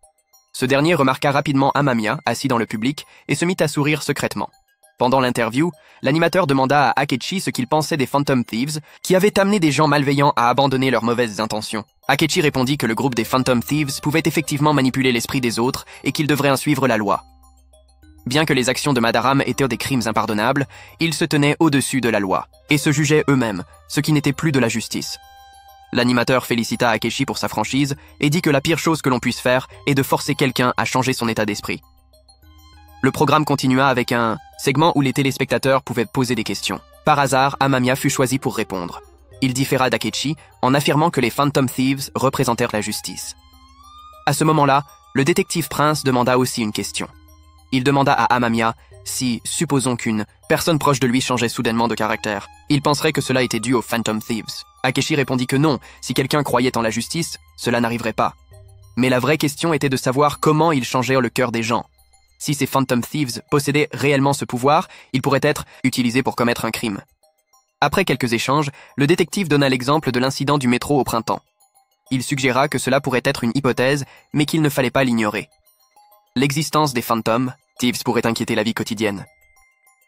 Ce dernier remarqua rapidement Amamiya, assis dans le public, et se mit à sourire secrètement. Pendant l'interview, l'animateur demanda à Akechi ce qu'il pensait des Phantom Thieves, qui avaient amené des gens malveillants à abandonner leurs mauvaises intentions. Akechi répondit que le groupe des Phantom Thieves pouvait effectivement manipuler l'esprit des autres et qu'il devrait en suivre la loi. Bien que les actions de Madaram étaient des crimes impardonnables, ils se tenaient au-dessus de la loi, et se jugeaient eux-mêmes, ce qui n'était plus de la justice. L'animateur félicita Akechi pour sa franchise et dit que la pire chose que l'on puisse faire est de forcer quelqu'un à changer son état d'esprit. Le programme continua avec un segment où les téléspectateurs pouvaient poser des questions. Par hasard, Amamiya fut choisi pour répondre. Il différa d'Akechi en affirmant que les Phantom Thieves représentèrent la justice. À ce moment-là, le détective Prince demanda aussi une question. Il demanda à Amamiya si, supposons qu'une personne proche de lui changeait soudainement de caractère, il penserait que cela était dû aux Phantom Thieves. Akechi répondit que non, si quelqu'un croyait en la justice, cela n'arriverait pas. Mais la vraie question était de savoir comment ils changèrent le cœur des gens. Si ces Phantom Thieves possédaient réellement ce pouvoir, ils pourraient être utilisés pour commettre un crime. Après quelques échanges, le détective donna l'exemple de l'incident du métro au printemps. Il suggéra que cela pourrait être une hypothèse, mais qu'il ne fallait pas l'ignorer. L'existence des Phantom Thieves pourrait inquiéter la vie quotidienne.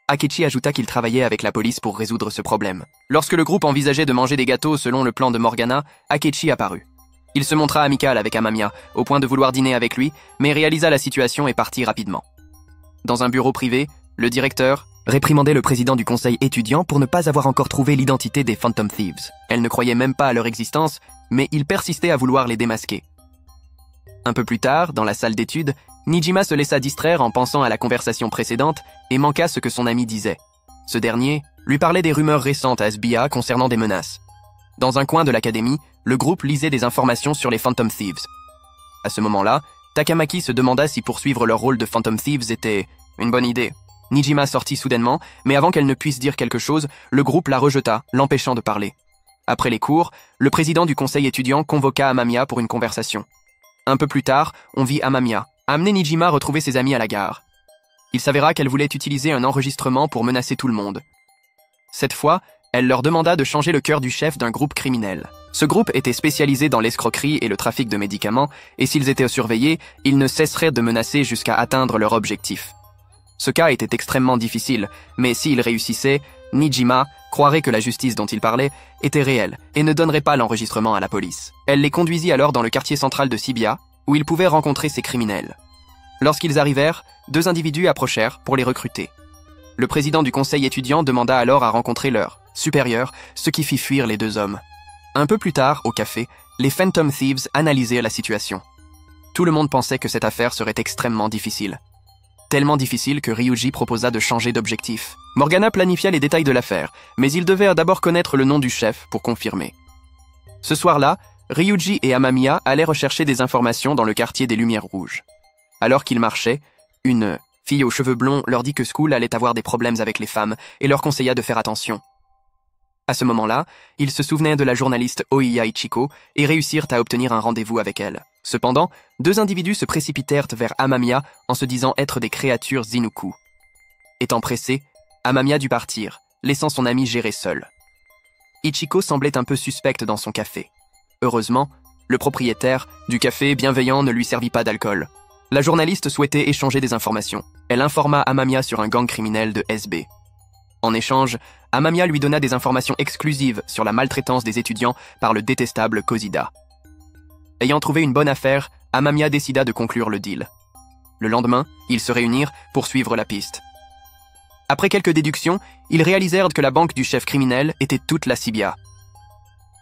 Akechi ajouta qu'il travaillait avec la police pour résoudre ce problème. Lorsque le groupe envisageait de manger des gâteaux selon le plan de Morgana, Akechi apparut. Il se montra amical avec Amamiya, au point de vouloir dîner avec lui, mais réalisa la situation et partit rapidement. Dans un bureau privé, le directeur réprimandait le président du conseil étudiant pour ne pas avoir encore trouvé l'identité des Phantom Thieves. Elle ne croyait même pas à leur existence, mais il persistait à vouloir les démasquer. Un peu plus tard, dans la salle d'études, Nijima se laissa distraire en pensant à la conversation précédente et manqua ce que son ami disait. Ce dernier lui parlait des rumeurs récentes à SBA concernant des menaces. Dans un coin de l'académie, le groupe lisait des informations sur les Phantom Thieves. À ce moment-là, Takamaki se demanda si poursuivre leur rôle de Phantom Thieves était une bonne idée. Nijima sortit soudainement, mais avant qu'elle ne puisse dire quelque chose, le groupe la rejeta, l'empêchant de parler. Après les cours, le président du conseil étudiant convoqua Amamiya pour une conversation. Un peu plus tard, on vit Amamiya amener Nijima retrouver ses amis à la gare. Il s'avéra qu'elle voulait utiliser un enregistrement pour menacer tout le monde. Cette fois, elle leur demanda de changer le cœur du chef d'un groupe criminel. Ce groupe était spécialisé dans l'escroquerie et le trafic de médicaments, et s'ils étaient surveillés, ils ne cesseraient de menacer jusqu'à atteindre leur objectif. Ce cas était extrêmement difficile, mais s'ils réussissaient, Nijima croirait que la justice dont il parlait était réelle et ne donnerait pas l'enregistrement à la police. Elle les conduisit alors dans le quartier central de Shibuya, où ils pouvaient rencontrer ces criminels. Lorsqu'ils arrivèrent, deux individus approchèrent pour les recruter. Le président du conseil étudiant demanda alors à rencontrer leur supérieur, ce qui fit fuir les deux hommes. Un peu plus tard, au café, les Phantom Thieves analysèrent la situation. Tout le monde pensait que cette affaire serait extrêmement difficile. Tellement difficile que Ryuji proposa de changer d'objectif. Morgana planifia les détails de l'affaire, mais il devait d'abord connaître le nom du chef pour confirmer. Ce soir-là, Ryuji et Amamiya allaient rechercher des informations dans le quartier des Lumières Rouges. Alors qu'ils marchaient, une fille aux cheveux blonds leur dit que School allait avoir des problèmes avec les femmes et leur conseilla de faire attention. À ce moment-là, ils se souvenaient de la journaliste Oiya Ichiko et réussirent à obtenir un rendez-vous avec elle. Cependant, deux individus se précipitèrent vers Amamiya en se disant être des créatures Inuku. Étant pressé, Amamiya dut partir, laissant son ami gérer seul. Ichiko semblait un peu suspecte dans son café. Heureusement, le propriétaire du café bienveillant ne lui servit pas d'alcool. La journaliste souhaitait échanger des informations. Elle informa Amamiya sur un gang criminel de SB. En échange, Amamiya lui donna des informations exclusives sur la maltraitance des étudiants par le détestable Kozida. Ayant trouvé une bonne affaire, Amamiya décida de conclure le deal. Le lendemain, ils se réunirent pour suivre la piste. Après quelques déductions, ils réalisèrent que la banque du chef criminel était toute la Shibuya.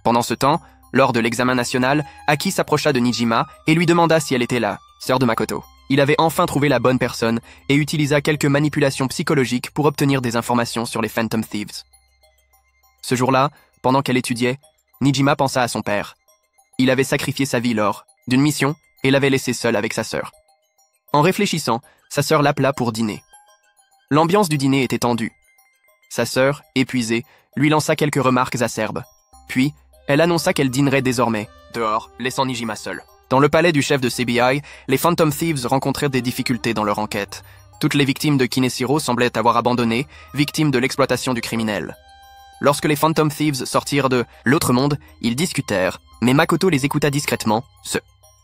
Pendant ce temps, lors de l'examen national, Aki s'approcha de Nijima et lui demanda si elle était la sœur de Makoto. Il avait enfin trouvé la bonne personne et utilisa quelques manipulations psychologiques pour obtenir des informations sur les Phantom Thieves. Ce jour-là, pendant qu'elle étudiait, Nijima pensa à son père. Il avait sacrifié sa vie lors d'une mission et l'avait laissé seule avec sa sœur. En réfléchissant, sa sœur l'appela pour dîner. L'ambiance du dîner était tendue. Sa sœur, épuisée, lui lança quelques remarques acerbes. Puis, elle annonça qu'elle dînerait désormais, dehors, laissant Nijima seule. Dans le palais du chef de CBI, les Phantom Thieves rencontrèrent des difficultés dans leur enquête. Toutes les victimes de Kaneshiro semblaient avoir abandonné, victimes de l'exploitation du criminel. Lorsque les Phantom Thieves sortirent de l'autre monde, ils discutèrent, mais Makoto les écouta discrètement,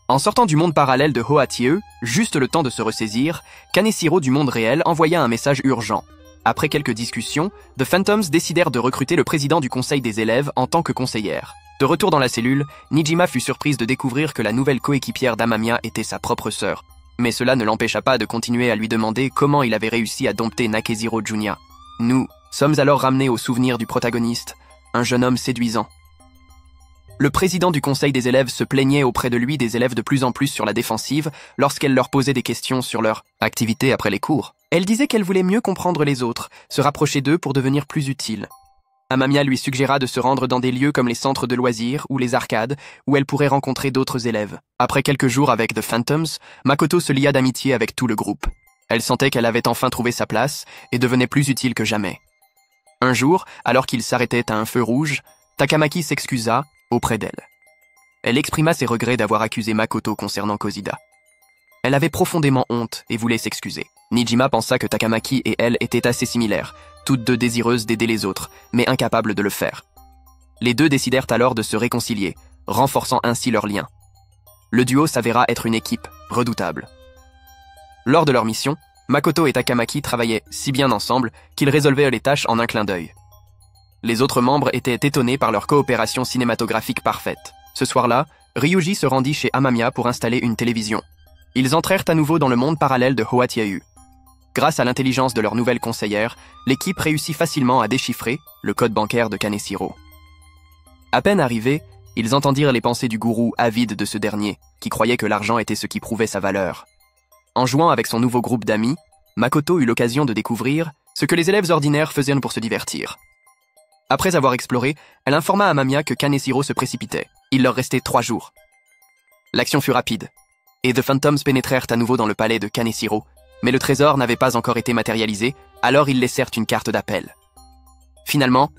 En sortant du monde parallèle de Hohatie, juste le temps de se ressaisir, Kaneshiro du monde réel envoya un message urgent. Après quelques discussions, The Phantoms décidèrent de recruter le président du conseil des élèves en tant que conseillère. De retour dans la cellule, Nijima fut surprise de découvrir que la nouvelle coéquipière d'Amamiya était sa propre sœur. Mais cela ne l'empêcha pas de continuer à lui demander comment il avait réussi à dompter Nakezero Junya. Nous sommes alors ramenés au souvenir du protagoniste, un jeune homme séduisant. Le président du conseil des élèves se plaignait auprès de lui des élèves de plus en plus sur la défensive lorsqu'elle leur posait des questions sur leur activité après les cours. Elle disait qu'elle voulait mieux comprendre les autres, se rapprocher d'eux pour devenir plus utile. Amamiya lui suggéra de se rendre dans des lieux comme les centres de loisirs ou les arcades, où elle pourrait rencontrer d'autres élèves. Après quelques jours avec The Phantoms, Makoto se lia d'amitié avec tout le groupe. Elle sentait qu'elle avait enfin trouvé sa place et devenait plus utile que jamais. Un jour, alors qu'il s'arrêtait à un feu rouge, Takamaki s'excusa auprès d'elle. Elle exprima ses regrets d'avoir accusé Makoto concernant Kozida. Elle avait profondément honte et voulait s'excuser. Nijima pensa que Takamaki et elle étaient assez similaires, toutes deux désireuses d'aider les autres, mais incapables de le faire. Les deux décidèrent alors de se réconcilier, renforçant ainsi leur lien. Le duo s'avéra être une équipe redoutable. Lors de leur mission, Makoto et Takamaki travaillaient si bien ensemble qu'ils résolvaient les tâches en un clin d'œil. Les autres membres étaient étonnés par leur coopération cinématographique parfaite. Ce soir-là, Ryuji se rendit chez Amamiya pour installer une télévision. Ils entrèrent à nouveau dans le monde parallèle de Hohatie. Grâce à l'intelligence de leur nouvelle conseillère, l'équipe réussit facilement à déchiffrer le code bancaire de Kaneshiro. À peine arrivés, ils entendirent les pensées du gourou avide de ce dernier, qui croyait que l'argent était ce qui prouvait sa valeur. En jouant avec son nouveau groupe d'amis, Makoto eut l'occasion de découvrir ce que les élèves ordinaires faisaient pour se divertir. Après avoir exploré, elle informa Amamiya que Kaneshiro se précipitait. Il leur restait 3 jours. L'action fut rapide, et The Phantoms pénétrèrent à nouveau dans le palais de Kaneshiro, mais le trésor n'avait pas encore été matérialisé, alors ils laissèrent une carte d'appel. Finalement,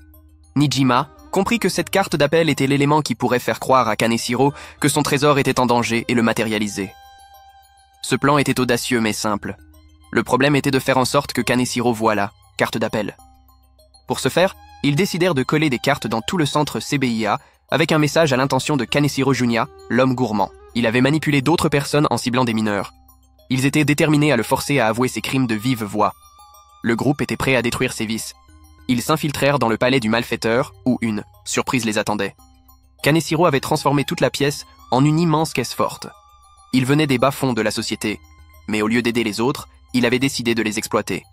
Nijima comprit que cette carte d'appel était l'élément qui pourrait faire croire à Kaneshiro que son trésor était en danger et le matérialiser. Ce plan était audacieux mais simple. Le problème était de faire en sorte que Kaneshiro voie la carte d'appel. Pour ce faire, ils décidèrent de coller des cartes dans tout le centre CBIA avec un message à l'intention de Kaneshiro Junya, l'homme gourmand. Il avait manipulé d'autres personnes en ciblant des mineurs. Ils étaient déterminés à le forcer à avouer ses crimes de vive voix. Le groupe était prêt à détruire ses vices. Ils s'infiltrèrent dans le palais du malfaiteur, où une surprise les attendait. Kaneshiro avait transformé toute la pièce en une immense caisse forte. Il venait des bas-fonds de la société, mais au lieu d'aider les autres, il avait décidé de les exploiter.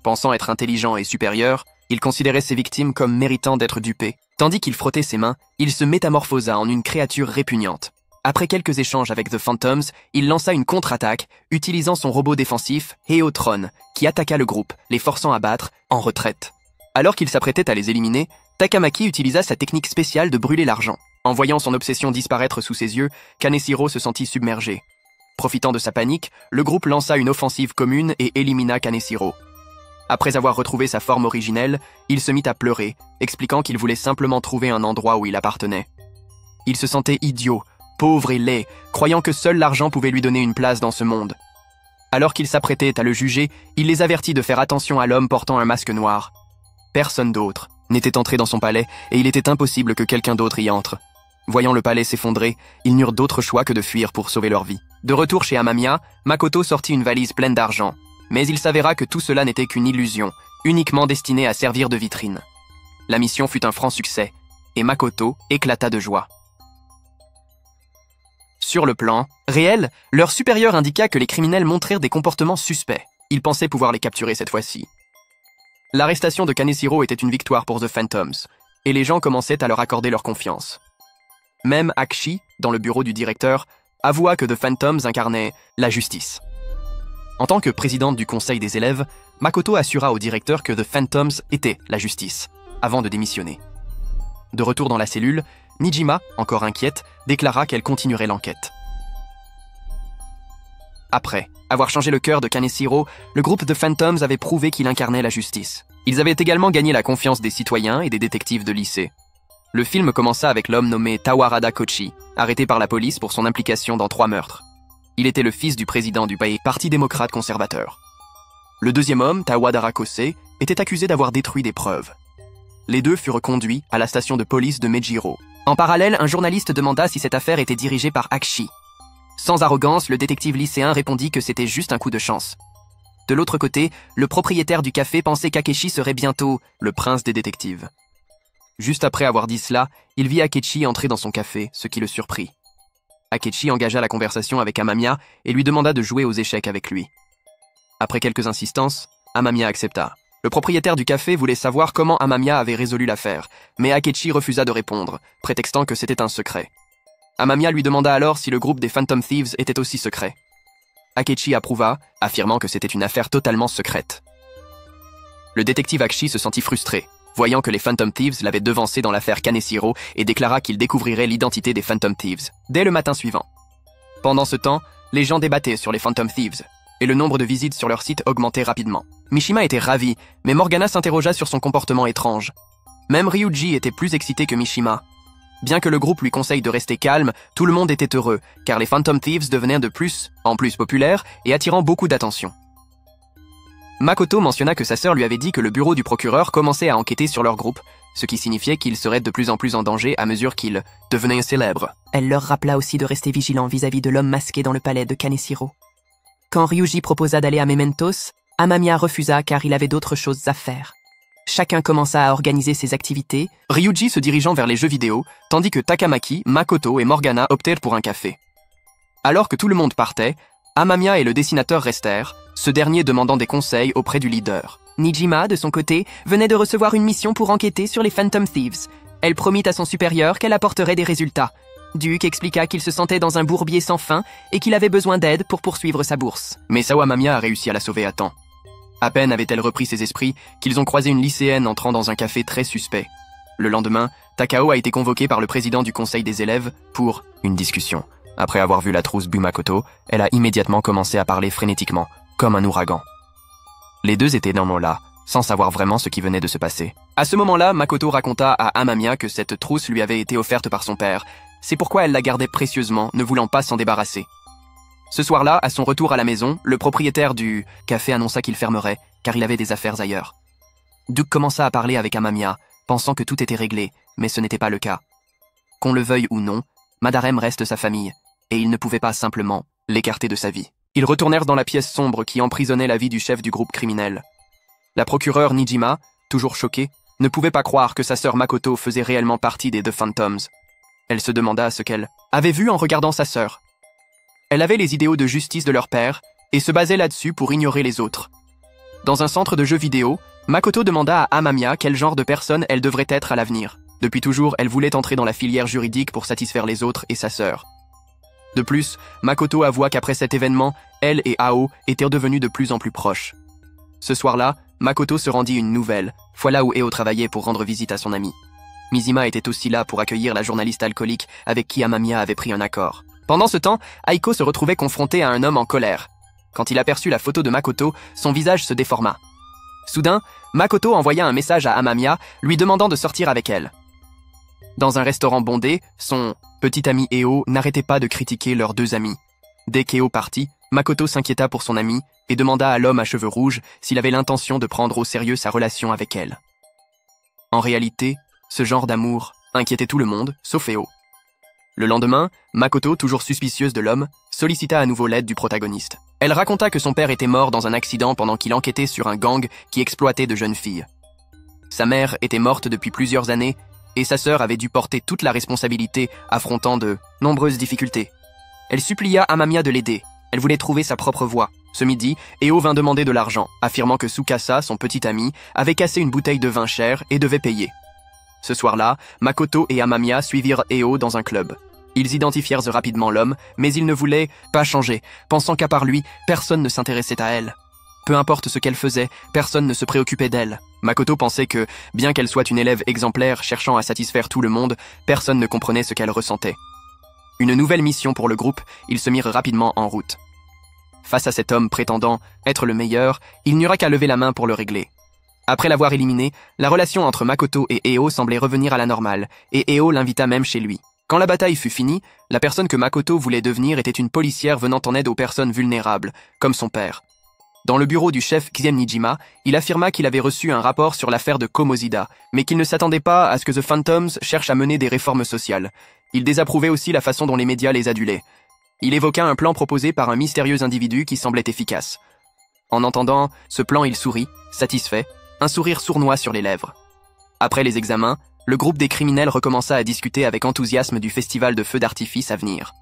Pensant être intelligent et supérieur, il considérait ses victimes comme méritant d'être dupées. Tandis qu'il frottait ses mains, il se métamorphosa en une créature répugnante. Après quelques échanges avec The Phantoms, il lança une contre-attaque, utilisant son robot défensif, Heotron, qui attaqua le groupe, les forçant à battre, en retraite. Alors qu'il s'apprêtait à les éliminer, Takamaki utilisa sa technique spéciale de brûler l'argent. En voyant son obsession disparaître sous ses yeux, Kaneshiro se sentit submergé. Profitant de sa panique, le groupe lança une offensive commune et élimina Kaneshiro. Après avoir retrouvé sa forme originelle, il se mit à pleurer, expliquant qu'il voulait simplement trouver un endroit où il appartenait. Il se sentait idiot, pauvre et laid, croyant que seul l'argent pouvait lui donner une place dans ce monde. Alors qu'il s'apprêtait à le juger, il les avertit de faire attention à l'homme portant un masque noir. Personne d'autre n'était entré dans son palais et il était impossible que quelqu'un d'autre y entre. Voyant le palais s'effondrer, ils n'eurent d'autre choix que de fuir pour sauver leur vie. De retour chez Amamiya, Makoto sortit une valise pleine d'argent. Mais il s'avéra que tout cela n'était qu'une illusion, uniquement destinée à servir de vitrine. La mission fut un franc succès, et Makoto éclata de joie. Sur le plan réel, leur supérieur indiqua que les criminels montrèrent des comportements suspects. Ils pensaient pouvoir les capturer cette fois-ci. L'arrestation de Kaneshiro était une victoire pour The Phantoms, et les gens commençaient à leur accorder leur confiance. Même Akshi, dans le bureau du directeur, avoua que The Phantoms incarnaient la justice. En tant que présidente du conseil des élèves, Makoto assura au directeur que The Phantoms était la justice, avant de démissionner. De retour dans la cellule, Nijima, encore inquiète, déclara qu'elle continuerait l'enquête. Après avoir changé le cœur de Kaneshiro, le groupe The Phantoms avait prouvé qu'il incarnait la justice. Ils avaient également gagné la confiance des citoyens et des détectives de lycée. Le film commença avec l'homme nommé Tawarada Kochi, arrêté par la police pour son implication dans 3 meurtres. Il était le fils du président du Parti démocrate conservateur. Le deuxième homme, Tawadara Kose, était accusé d'avoir détruit des preuves. Les deux furent conduits à la station de police de Mejiro. En parallèle, un journaliste demanda si cette affaire était dirigée par Akshi. Sans arrogance, le détective lycéen répondit que c'était juste un coup de chance. De l'autre côté, le propriétaire du café pensait qu'Akechi serait bientôt le prince des détectives. Juste après avoir dit cela, il vit Akechi entrer dans son café, ce qui le surprit. Akechi engagea la conversation avec Amamiya et lui demanda de jouer aux échecs avec lui. Après quelques insistances, Amamiya accepta. Le propriétaire du café voulait savoir comment Amamiya avait résolu l'affaire, mais Akechi refusa de répondre, prétextant que c'était un secret. Amamiya lui demanda alors si le groupe des Phantom Thieves était aussi secret. Akechi approuva, affirmant que c'était une affaire totalement secrète. Le détective Akshi se sentit frustré, voyant que les Phantom Thieves l'avaient devancé dans l'affaire Kaneshiro et déclara qu'il découvrirait l'identité des Phantom Thieves dès le matin suivant. Pendant ce temps, les gens débattaient sur les Phantom Thieves, et le nombre de visites sur leur site augmentait rapidement. Mishima était ravi, mais Morgana s'interrogea sur son comportement étrange. Même Ryuji était plus excité que Mishima. Bien que le groupe lui conseille de rester calme, tout le monde était heureux, car les Phantom Thieves devenaient de plus en plus populaires et attirant beaucoup d'attention. Makoto mentionna que sa sœur lui avait dit que le bureau du procureur commençait à enquêter sur leur groupe, ce qui signifiait qu'ils seraient de plus en plus en danger à mesure qu'ils devenaient célèbres. Elle leur rappela aussi de rester vigilants vis-à-vis de l'homme masqué dans le palais de Kaneshiro. Quand Ryuji proposa d'aller à Mementos, Amamiya refusa car il avait d'autres choses à faire. Chacun commença à organiser ses activités, Ryuji se dirigeant vers les jeux vidéo, tandis que Takamaki, Makoto et Morgana optèrent pour un café. Alors que tout le monde partait, Amamiya et le dessinateur restèrent, ce dernier demandant des conseils auprès du leader. Nijima, de son côté, venait de recevoir une mission pour enquêter sur les Phantom Thieves. Elle promit à son supérieur qu'elle apporterait des résultats. Duke expliqua qu'il se sentait dans un bourbier sans fin et qu'il avait besoin d'aide pour poursuivre sa bourse. Mais Sao Amamiya a réussi à la sauver à temps. À peine avait-elle repris ses esprits qu'ils ont croisé une lycéenne entrant dans un café très suspect. Le lendemain, Takao a été convoqué par le président du conseil des élèves pour une discussion. Après avoir vu la trousse Bumakoto, elle a immédiatement commencé à parler frénétiquement, comme un ouragan. Les deux étaient dans là, sans savoir vraiment ce qui venait de se passer. À ce moment-là, Makoto raconta à Amamiya que cette trousse lui avait été offerte par son père. C'est pourquoi elle la gardait précieusement, ne voulant pas s'en débarrasser. Ce soir-là, à son retour à la maison, le propriétaire du café annonça qu'il fermerait, car il avait des affaires ailleurs. Duke commença à parler avec Amamiya, pensant que tout était réglé, mais ce n'était pas le cas. Qu'on le veuille ou non, Madarem reste sa famille, et il ne pouvait pas simplement l'écarter de sa vie. Ils retournèrent dans la pièce sombre qui emprisonnait la vie du chef du groupe criminel. La procureure Nijima, toujours choquée, ne pouvait pas croire que sa sœur Makoto faisait réellement partie des The Phantoms. Elle se demanda ce qu'elle avait vu en regardant sa sœur. Elle avait les idéaux de justice de leur père et se basait là-dessus pour ignorer les autres. Dans un centre de jeux vidéo, Makoto demanda à Amamiya quel genre de personne elle devrait être à l'avenir. Depuis toujours, elle voulait entrer dans la filière juridique pour satisfaire les autres et sa sœur. De plus, Makoto avoua qu'après cet événement, elle et Ao étaient devenus de plus en plus proches. Ce soir-là, Makoto se rendit une nouvelle, fois là où Eo travaillait pour rendre visite à son ami. Mizima était aussi là pour accueillir la journaliste alcoolique avec qui Amamiya avait pris un accord. Pendant ce temps, Aiko se retrouvait confronté à un homme en colère. Quand il aperçut la photo de Makoto, son visage se déforma. Soudain, Makoto envoya un message à Amamiya, lui demandant de sortir avec elle. Dans un restaurant bondé, son petit ami Eo n'arrêtait pas de critiquer leurs deux amis. Dès qu'Eo partit, Makoto s'inquiéta pour son ami et demanda à l'homme à cheveux rouges s'il avait l'intention de prendre au sérieux sa relation avec elle. En réalité, ce genre d'amour inquiétait tout le monde, sauf Eo. Le lendemain, Makoto, toujours suspicieuse de l'homme, sollicita à nouveau l'aide du protagoniste. Elle raconta que son père était mort dans un accident pendant qu'il enquêtait sur un gang qui exploitait de jeunes filles. Sa mère était morte depuis plusieurs années et sa sœur avait dû porter toute la responsabilité, affrontant de nombreuses difficultés. Elle supplia Amamiya de l'aider. Elle voulait trouver sa propre voie. Ce midi, Eo vint demander de l'argent, affirmant que Tsukasa, son petit ami, avait cassé une bouteille de vin cher et devait payer. Ce soir-là, Makoto et Amamiya suivirent Eo dans un club. Ils identifièrent rapidement l'homme, mais ils ne voulaient pas changer, pensant qu'à part lui, personne ne s'intéressait à elle. Peu importe ce qu'elle faisait, personne ne se préoccupait d'elle. Makoto pensait que, bien qu'elle soit une élève exemplaire cherchant à satisfaire tout le monde, personne ne comprenait ce qu'elle ressentait. Une nouvelle mission pour le groupe, ils se mirent rapidement en route. Face à cet homme prétendant être le meilleur, il n'y aura qu'à lever la main pour le régler. Après l'avoir éliminé, la relation entre Makoto et Eo semblait revenir à la normale, et Eo l'invita même chez lui. Quand la bataille fut finie, la personne que Makoto voulait devenir était une policière venant en aide aux personnes vulnérables, comme son père. Dans le bureau du chef Kiem Nijima, il affirma qu'il avait reçu un rapport sur l'affaire de Komozida, mais qu'il ne s'attendait pas à ce que The Phantoms cherche à mener des réformes sociales. Il désapprouvait aussi la façon dont les médias les adulaient. Il évoqua un plan proposé par un mystérieux individu qui semblait efficace. En entendant ce plan, il sourit, satisfait, un sourire sournois sur les lèvres. Après les examens, le groupe des criminels recommença à discuter avec enthousiasme du festival de feux d'artifice à venir.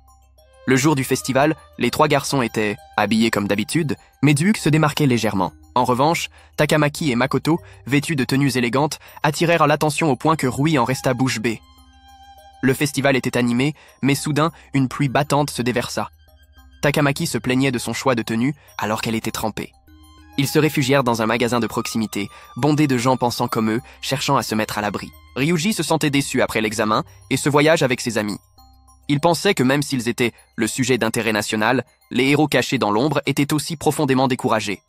Le jour du festival, les trois garçons étaient habillés comme d'habitude, mais Duke se démarquait légèrement. En revanche, Takamaki et Makoto, vêtus de tenues élégantes, attirèrent l'attention au point que Rui en resta bouche bée. Le festival était animé, mais soudain, une pluie battante se déversa. Takamaki se plaignait de son choix de tenue alors qu'elle était trempée. Ils se réfugièrent dans un magasin de proximité, bondé de gens pensant comme eux, cherchant à se mettre à l'abri. Ryuji se sentait déçu après l'examen et ce voyage avec ses amis. Il pensait que même s'ils étaient le sujet d'intérêt national, les héros cachés dans l'ombre étaient aussi profondément découragés.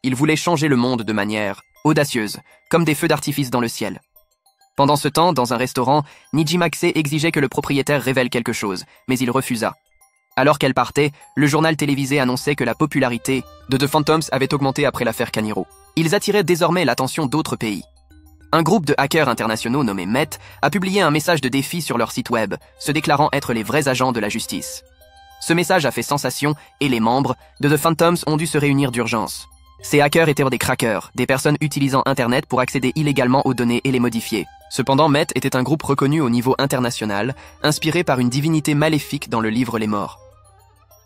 Ils voulaient changer le monde de manière audacieuse, comme des feux d'artifice dans le ciel. Pendant ce temps, dans un restaurant, Nijimakse exigeait que le propriétaire révèle quelque chose, mais il refusa. Alors qu'elle partait, le journal télévisé annonçait que la popularité de The Phantoms avait augmenté après l'affaire Kaniro. Ils attiraient désormais l'attention d'autres pays. Un groupe de hackers internationaux nommé Met a publié un message de défi sur leur site web, se déclarant être les vrais agents de la justice. Ce message a fait sensation et les membres de The Phantoms ont dû se réunir d'urgence. Ces hackers étaient des crackers, des personnes utilisant Internet pour accéder illégalement aux données et les modifier. Cependant, Met était un groupe reconnu au niveau international, inspiré par une divinité maléfique dans le livre Les Morts.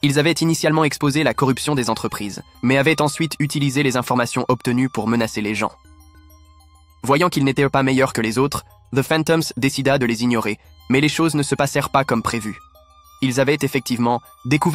Ils avaient initialement exposé la corruption des entreprises, mais avaient ensuite utilisé les informations obtenues pour menacer les gens. Voyant qu'ils n'étaient pas meilleurs que les autres, The Phantoms décida de les ignorer, mais les choses ne se passèrent pas comme prévu. Ils avaient effectivement découvert